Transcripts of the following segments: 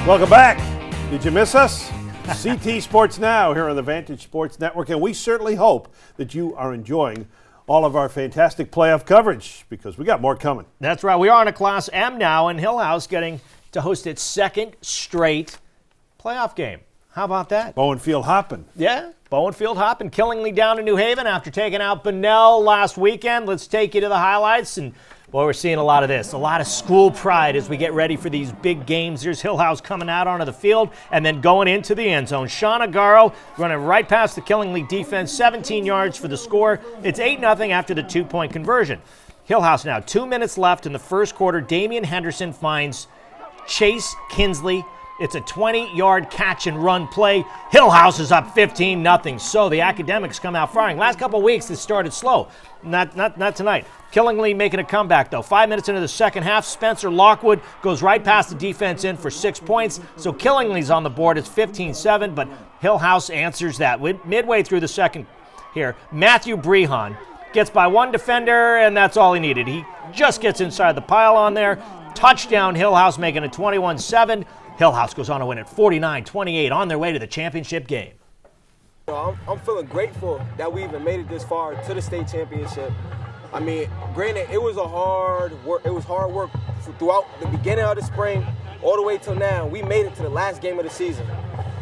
Welcome back. Did you miss us? CT Sports Now here on the Vantage Sports Network, and we certainly hope that you are enjoying all of our fantastic playoff coverage because we got more coming. That's right. We are on a Class M now, and Hillhouse getting to host its second straight playoff game. How about that? Bowen Field hopping. Yeah, Bowen Field hopping. Killingly down in New Haven after taking out Bunnell last weekend. Let's take you to the highlights. And boy, we're seeing a lot of this. A lot of school pride as we get ready for these big games. Here's Hillhouse coming out onto the field and then going into the end zone. Sean Agaro running right past the Killingly defense, 17 yards for the score. It's 8-0 after the 2-point conversion. Hillhouse now, 2 minutes left in the first quarter. Damian Henderson finds Chase Kinsley. It's a 20-yard catch and run play. Hillhouse is up 15-0. So the Academics come out firing. Last couple of weeks, this started slow. Not tonight. Killingly making a comeback, though. 5 minutes into the second half, Spencer Lockwood goes right past the defense in for 6 points. So Killingly's on the board. It's 15-7, but Hillhouse answers that. Midway through the second here, Matthew Brehan gets by one defender, and that's all he needed. He just gets inside the pylon there. Touchdown, Hillhouse making it 21-7. Hillhouse goes on to win it 49-28 on their way to the championship game. I'm feeling grateful that we even made it this far to the state championship. I mean, granted, it was hard work throughout the beginning of the spring all the way till now. We made it to the last game of the season,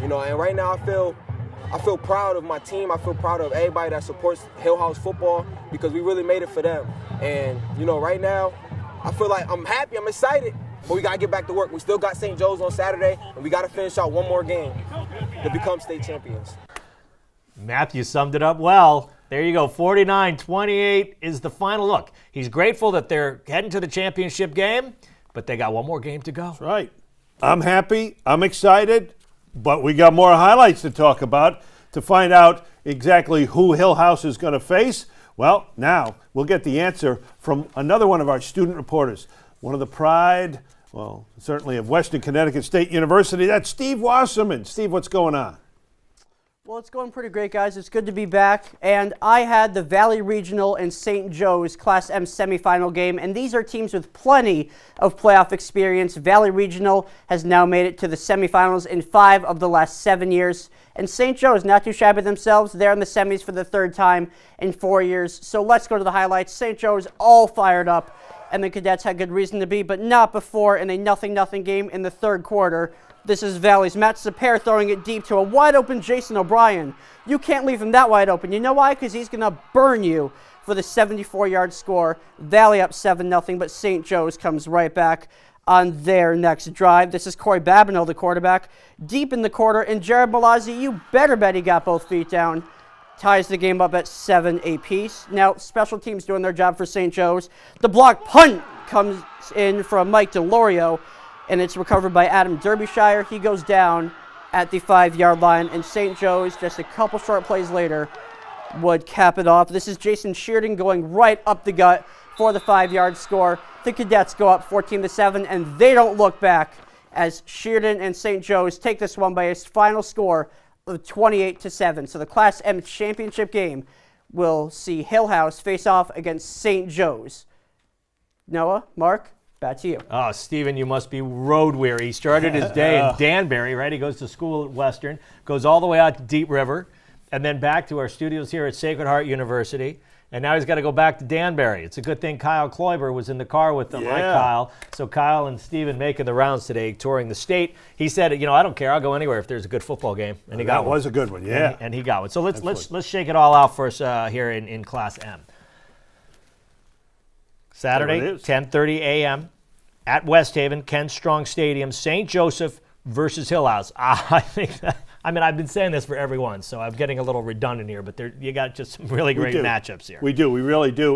and right now I feel proud of my team. I feel proud of everybody that supports Hillhouse football because we really made it for them. And right now, I feel like I'm happy, I'm excited. But we got to get back to work. We still got St. Joe's on Saturday, and we got to finish out one more game to become state champions. Matthew summed it up well. There you go, 49-28 is the final look. He's grateful that they're heading to the championship game, but they got one more game to go. That's right. I'm happy. I'm excited. But we got more highlights to talk about to find out exactly who Hillhouse is going to face. Well, now we'll get the answer from another one of our student reporters. One of the pride, well, certainly of Western Connecticut State University. That's Steve Wasserman. Steve, what's going on? Well, it's going pretty great, guys. It's good to be back. And I had the Valley Regional and St. Joe's Class M semifinal game. And these are teams with plenty of playoff experience. Valley Regional has now made it to the semifinals in 5 of the last 7 years. And St. Joe's, not too shabby themselves. They're in the semis for the 3rd time in 4 years. So let's go to the highlights. St. Joe's all fired up. And the Cadets had good reason to be, but not before in a 0-0 game in the 3rd quarter. This is Valley's Matt Sapere throwing it deep to a wide-open Jason O'Brien. You can't leave him that wide open. You know why? Because he's going to burn you for the 74-yard score. Valley up 7-0, but St. Joe's comes right back on their next drive. This is Corey Babineau, the quarterback, deep in the quarter. And Jared Malazzi, you better bet he got both feet down. Ties the game up at 7 apiece. Now, special teams doing their job for St. Joe's. The block punt comes in from Mike DeLorio, and it's recovered by Adam Derbyshire. He goes down at the 5-yard line, and St. Joe's, just a couple short plays later, would cap it off. This is Jason Sheardon going right up the gut for the 5-yard score. The Cadets go up 14-7, and they don't look back as Sheardon and St. Joe's take this one by a final score of 28-7. So the Class M championship game will see Hillhouse face off against St. Joe's. Noah, Mark, back to you. Oh, Stephen, you must be road weary. He started his day in Danbury, right? He goes to school at Western, goes all the way out to Deep River, and then back to our studios here at Sacred Heart University. And now he's got to go back to Danbury. It's a good thing Kyle Kloiber was in the car with them, right, Kyle? So Kyle and Stephen making the rounds today, touring the state. He said, I don't care. I'll go anywhere if there's a good football game. And he got one. That was a good one, yeah. And he got one. So let's shake it all out for us here in Class M. Saturday, 10:30 a.m. at West Haven, Ken Strong Stadium, St. Joseph versus Hillhouse. I've been saying this for everyone, so I'm getting a little redundant here, but you got just some really great matchups here. We do. We really do.